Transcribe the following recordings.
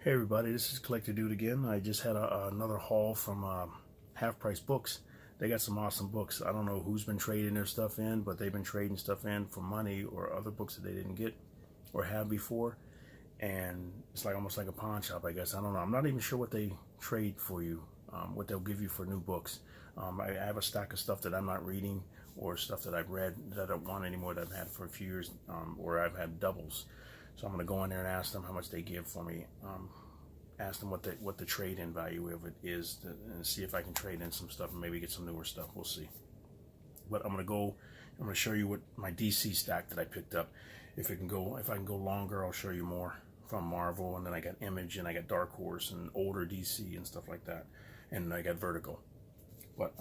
Hey everybody, this is Collector Dude again. I just had another haul from Half Price Books. They got some awesome books. I don't know who's been trading their stuff in, but they've been trading stuff in for money or other books that they didn't get or have before. And it's like almost like a pawn shop, I guess. I don't know. I'm not even sure what they trade for you, what they'll give you for new books. I have a stack of stuff that I'm not reading or stuff that I've read that I don't want anymore that I've had for a few years, or I've had doubles. So I'm going to go in there and ask them how much they give for me. Ask them what the trade-in value of it is, and see if I can trade in some stuff and maybe get some newer stuff. We'll see. But I'm going to show you what my DC stack that I picked up. If I can go longer, I'll show you more from Marvel, and then I got Image, and I got Dark Horse, and older DC and stuff like that, and I got Vertical. But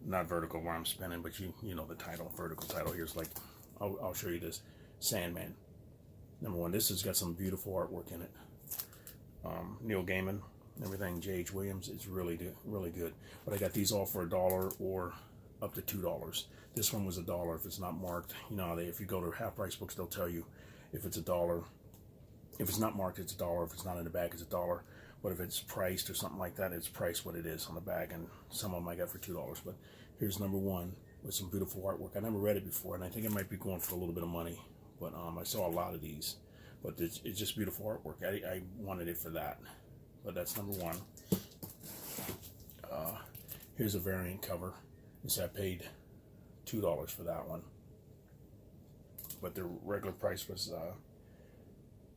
not Vertical where I'm spinning, but you know the title, Vertical title. Here's like, I'll show you this Sandman. Number one, this has got some beautiful artwork in it. Neil Gaiman, everything. J.H. Williams. It's really good. But I got these all for $1 or up to $2. This one was $1 if it's not marked. You know, if you go to Half Price Books, they'll tell you if it's $1. If it's not marked, it's $1. If it's not in the bag, it's $1. But if it's priced or something like that, it's priced what it is on the bag. And some of them I got for $2. But here's number one with some beautiful artwork. I never read it before, and I think it might be going for a little bit of money. But I saw a lot of these. But it's just beautiful artwork. I wanted it for that. But that's number one. Here's a variant cover. So I paid $2 for that one. But the regular price was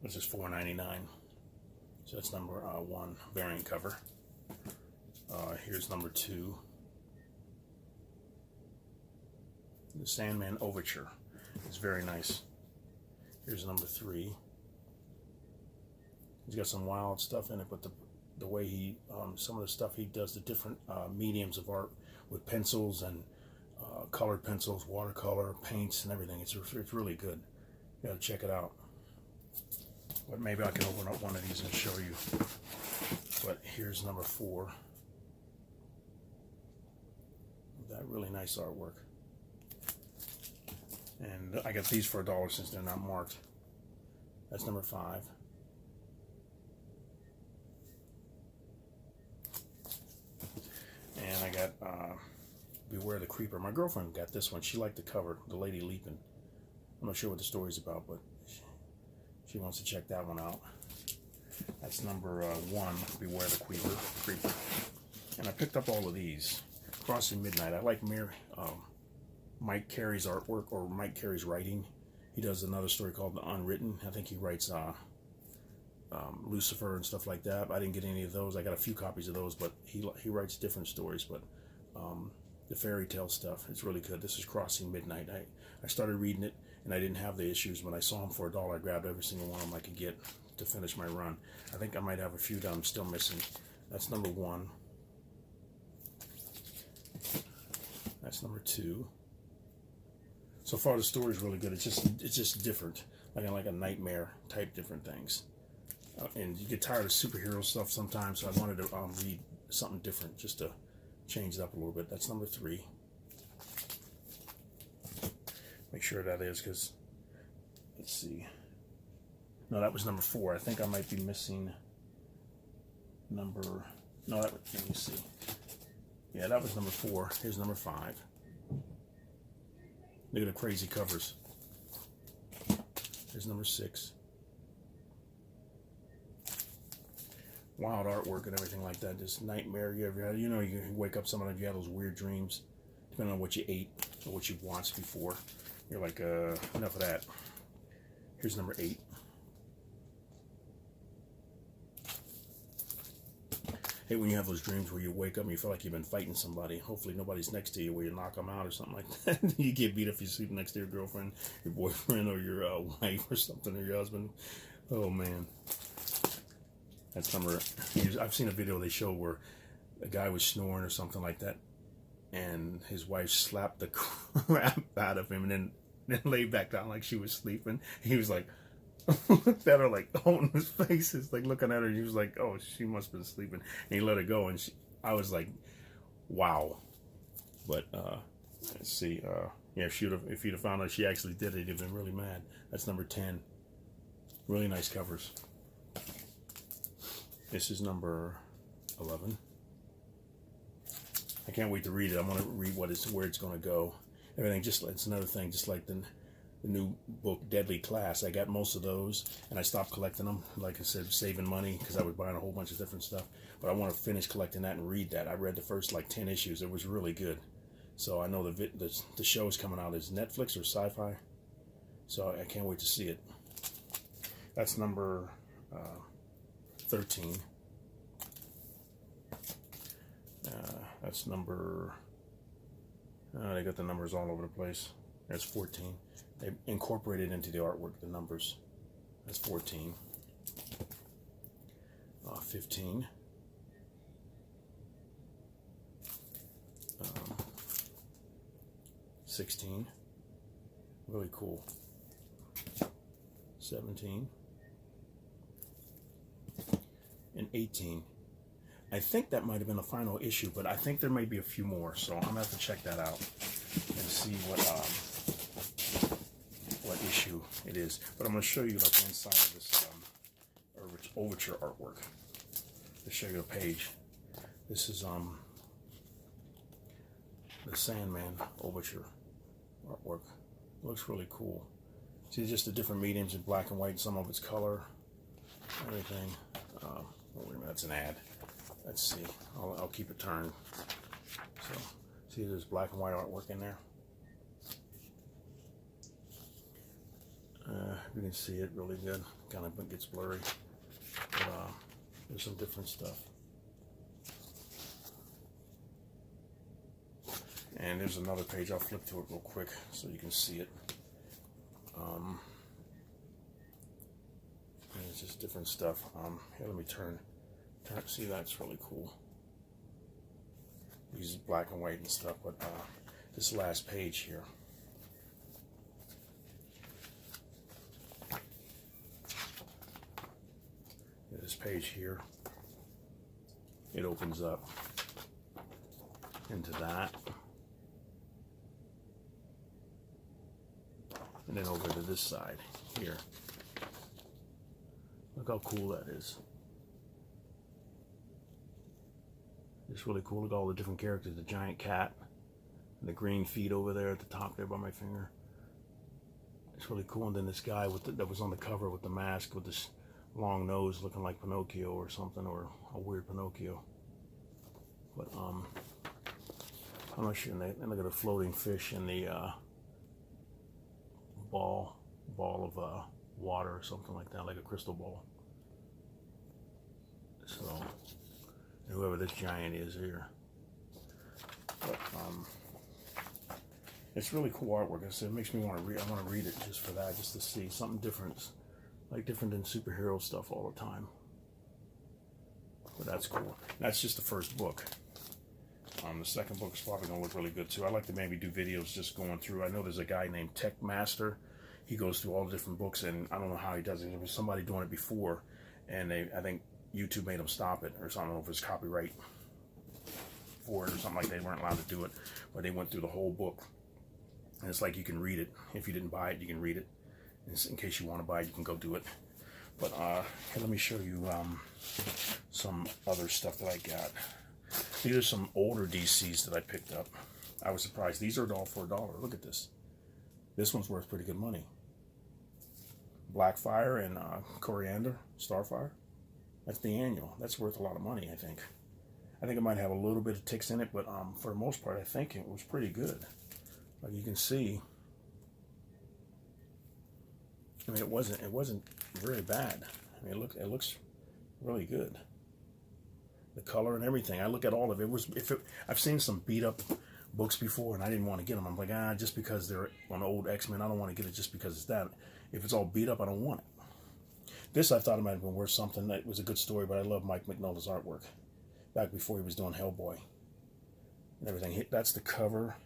just $4.99. So that's number one variant cover. Here's number two. The Sandman Overture. It's very nice. Here's number three. He's got some wild stuff in it, but the way he, some of the stuff he does, the different mediums of art with pencils and colored pencils, watercolor, paints, and everything. It's really good. You gotta check it out. But maybe I can open up one of these and show you. But here's number four. That really nice artwork. And I got these for $1 since they're not marked. That's number five. And I got Beware the Creeper. My girlfriend got this one. She liked the cover, The Lady Leaping. I'm not sure what the story's about, but she wants to check that one out. That's number one, Beware the Creeper. And I picked up all of these. Crossing Midnight. I like Mike Carey's artwork, or Mike Carey's writing. He does another story called The Unwritten. I think he writes Lucifer and stuff like that. I didn't get any of those. I got a few copies of those, but he writes different stories. But the fairy tale stuff, it's really good. This is Crossing Midnight. I started reading it, and I didn't have the issues. When I saw them for $1, I grabbed every single one of them I could get to finish my run. I think I might have a few that I'm still missing. That's number one. That's number two. So far, the story is really good. It's just different, like a nightmare type different things. And you get tired of superhero stuff sometimes, so I wanted to read something different just to change it up a little bit. That's number three. Make sure that is, because let's see. No, that was number four. I think I might be missing number. No, let me see. Yeah, that was number four. Here's number five. Look at the crazy covers. Here's number six. Wild artwork and everything like that. This nightmare you ever had. You know, you wake up sometimes, you have those weird dreams, depending on what you ate or what you've watched before. You're like, enough of that. Here's number 8. Hey, when you have those dreams where you wake up and you feel like you've been fighting somebody. Hopefully nobody's next to you where you knock them out or something like that. You get beat if you sleep next to your girlfriend, your boyfriend, or your wife or something, or your husband. Oh, man. That's number... I've seen a video they show where a guy was snoring or something like that, and his wife slapped the crap out of him and then laid back down like she was sleeping. He was like... looked at her like holding his face, is like looking at her, and he was like, oh, she must have been sleeping, and he let her go, and I was like, wow. But let's see, yeah, if you'd have found out she actually did it, you'd have been really mad. That's number 10. Really nice covers. This is number 11. I can't wait to read it. I want to read where it's going to go. Everything, it's another thing, just like the new book, Deadly Class. I got most of those, and I stopped collecting them. Like I said, saving money, because I was buying a whole bunch of different stuff. But I want to finish collecting that and read that. I read the first, 10 issues. It was really good. So I know the show is coming out. Is Netflix or Sci-Fi? So I can't wait to see it. That's number 13. That's number... they got the numbers all over the place. There's 14. They incorporated into the artwork the numbers. That's 14. 15. 16. Really cool. 17. And 18. I think that might have been the final issue, but I think there may be a few more, so I'm gonna have to check that out and see what issue it is. But I'm gonna show you the inside of this Overture artwork. To show you a page. This is the Sandman Overture artwork. It looks really cool. See just the different mediums in black and white, some of it's color, everything. Oh, wait a minute, that's an ad. Let's see. I'll keep it turned. So, see, there's black and white artwork in there. You can see it really good. Kind of gets blurry. But there's some different stuff. And there's another page. I'll flip to it real quick so you can see it. And it's just different stuff. Here, let me turn. See, that's really cool. Uses black and white and stuff, but this last page here. This page here, it opens up into that. And then over to this side here. Look how cool that is. It's really cool. Look at all the different characters. The giant cat and the green feet over there at the top there by my finger. It's really cool. And then this guy that was on the cover with the mask with this long nose looking like Pinocchio or something, or a weird Pinocchio. But I'm not sure. And look at the floating fish in the ball of water or something like that, like a crystal ball. So whoever this giant is here. But it's really cool artwork. I said, it makes me want to read. I want to read it just for that, just to see something different, like different than superhero stuff all the time. But that's cool. That's just the first book. The second book is probably going to look really good too. I like to maybe do videos just going through. I know there's a guy named Tech Master. He goes through all the different books, and I don't know how he does it. There was somebody doing it before, and I think YouTube made them stop it, or something. I don't know if it's copyright for it or something, like they weren't allowed to do it, but they went through the whole book. And it's like you can read it. If you didn't buy it, you can read it. In case you want to buy it, you can go do it. But here, let me show you some other stuff that I got. These are some older DCs that I picked up. I was surprised. These are all for $1. Look at this. This one's worth pretty good money. Blackfire and Coriander, Starfire. That's the annual. That's worth a lot of money, I think. I think it might have a little bit of ticks in it, but for the most part, I think it was pretty good. Like you can see, I mean, it wasn't very bad. I mean, it looks really good. The color and everything. I look at all of it. I've seen some beat up books before, and I didn't want to get them. I'm like, just because they're on old X-Men, I don't want to get it just because it's that. If it's all beat up, I don't want it. This, I thought it might have been worth something. That was a good story, but I love Mike Mignola's artwork. Back before he was doing Hellboy and everything. That's the cover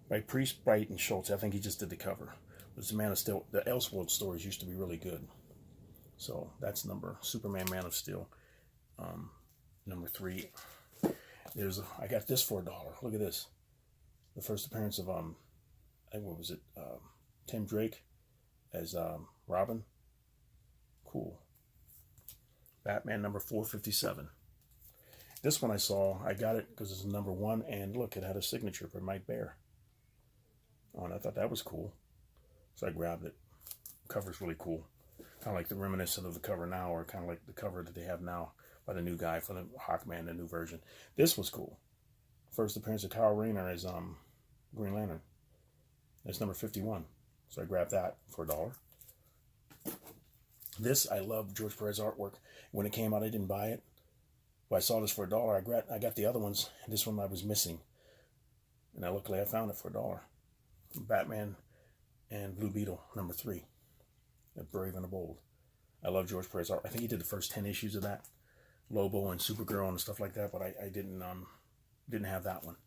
by Priest, Bright, and Schultz. I think he just did the cover. It's the Man of Steel. The Elseworld stories used to be really good. So that's Superman, Man of Steel. Number 3. I got this for $1. Look at this. The first appearance of what was it? Tim Drake as Robin. Cool. Batman number 457. This one I saw, I got it because it's number 1, and look, it had a signature for Mike Bair. Oh, and I thought that was cool, so I grabbed it. The cover's really cool, kind of like the reminiscent of the cover now, or kind of like the cover that they have now by the new guy for the Hawkman, the new version. This was cool. First appearance of Kyle Rayner as Green Lantern. That's number 51, so I grabbed that for $1. This, I love George Perez artwork. When it came out, I didn't buy it. But I saw this for $1. I got the other ones. This one I was missing. And luckily I found it for $1. Batman and Blue Beetle, number 3. The Brave and the Bold. I love George Perez art. I think he did the first 10 issues of that. Lobo and Supergirl and stuff like that, but I didn't have that one.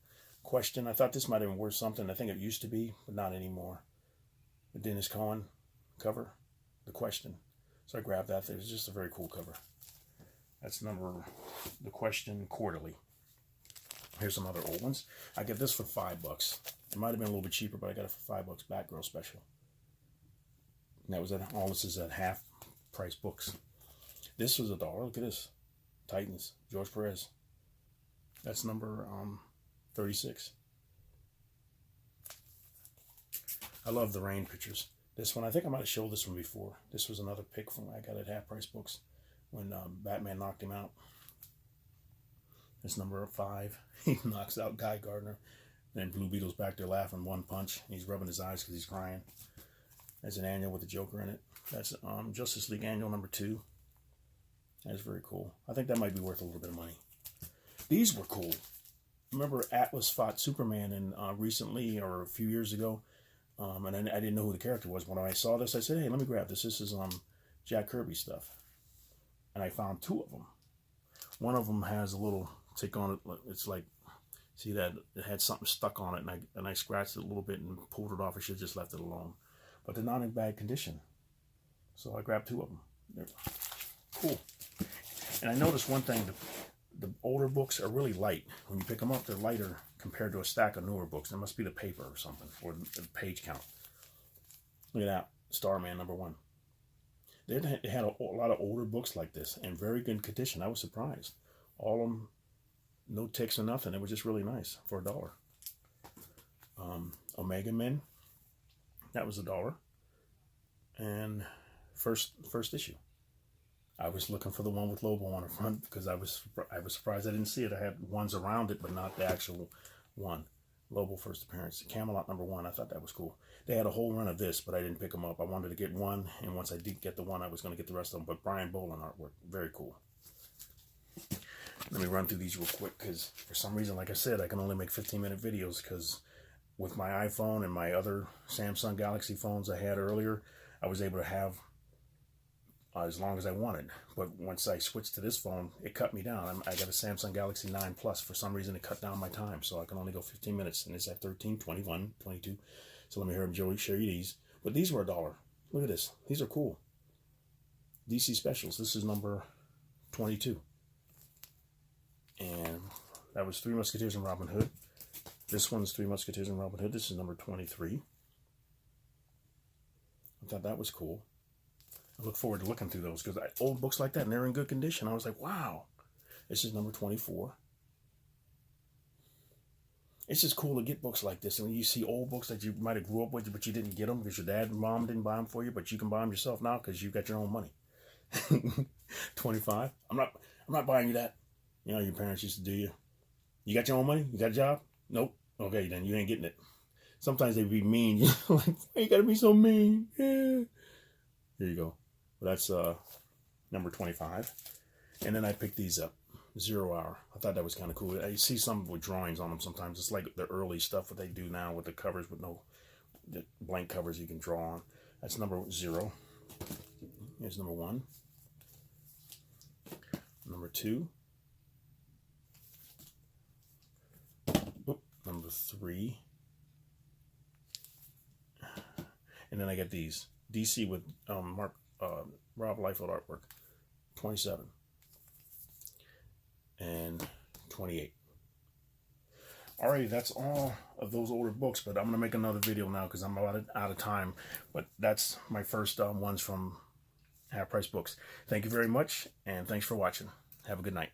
Question, I thought this might have been worth something. I think it used to be, but not anymore. The Dennis Cohen cover, The Question. So I grabbed that. It was just a very cool cover. That's The Question Quarterly. Here's some other old ones. I get this for $5. It might have been a little bit cheaper, but I got it for $5. Batgirl special. And that was all this is at half price books. This was $1. Look at this. Titans, George Perez. That's number 36. I love the Rain pictures. This one, I think I might have showed this one before. This was another pick from I got at half price books when Batman knocked him out. It's number 5. He knocks out Guy Gardner. Then Blue Beetle's back there laughing, one punch. He's rubbing his eyes because he's crying. There's an annual with the Joker in it. That's Justice League annual number 2. That's very cool. I think that might be worth a little bit of money. These were cool. Remember Atlas fought Superman in recently or a few years ago, and I didn't know who the character was. When I saw this, I said, "Hey, let me grab this. This is Jack Kirby stuff." And I found 2 of them. One of them has a little tick on it. It's like, see that it had something stuck on it, and I scratched it a little bit and pulled it off. I should have just left it alone. But they're not in bad condition, so I grabbed 2 of them. They're cool. And I noticed one thing: the older books are really light. When you pick them up, they're lighter compared to a stack of newer books. It must be the paper or something, or the page count. Look at that, Starman number 1. They had a lot of older books like this in very good condition. I was surprised. All of them, no ticks or nothing. It was just really nice for $1. Omega Men, that was $1. And first issue. I was looking for the one with Lobo on the front because I was surprised I didn't see it. I had ones around it, but not the actual one. Lobo first appearance. Camelot number 1. I thought that was cool. They had a whole run of this, but I didn't pick them up. I wanted to get one, and once I did get the one, I was going to get the rest of them. But Brian Boland artwork, very cool. Let me run through these real quick because for some reason, like I said, I can only make 15-minute videos because with my iPhone and my other Samsung Galaxy phones I had earlier, I was able to have as long as I wanted. But once I switched to this phone, it cut me down. I got a Samsung Galaxy 9 Plus. For some reason, it cut down my time, so I can only go 15 minutes. And it's at 13, 21, 22. So let me hear him, Joey, show you these. But these were $1. Look at this. These are cool. DC Specials. This is number 22. And that was 3 Musketeers and Robin Hood. This one's 3 Musketeers and Robin Hood. This is number 23. I thought that was cool. I look forward to looking through those because old books like that, and they're in good condition. I was like, wow. This is number 24. It's just cool to get books like this. And when you see old books that you might have grew up with, but you didn't get them because your dad and mom didn't buy them for you, but you can buy them yourself now because you got your own money. 25. I'm not buying you that. You know, your parents used to do you. You got your own money? You got a job? Nope. Okay, then you ain't getting it. Sometimes they'd be mean. You know, like, why you gotta be so mean? Yeah. Here you go. Well, that's number 25. And then I picked these up. 0 Hour. I thought that was kind of cool. I see some with drawings on them sometimes. It's like the early stuff that they do now with the covers with no blank covers you can draw on. That's number 0. Here's number 1. Number 2. Oop, number 3. And then I get these. DC with Rob Liefeld artwork. 27. And 28. Alrighty, that's all of those older books, but I'm going to make another video now because I'm about out of time. But that's my first ones from Half Price Books. Thank you very much, and thanks for watching. Have a good night.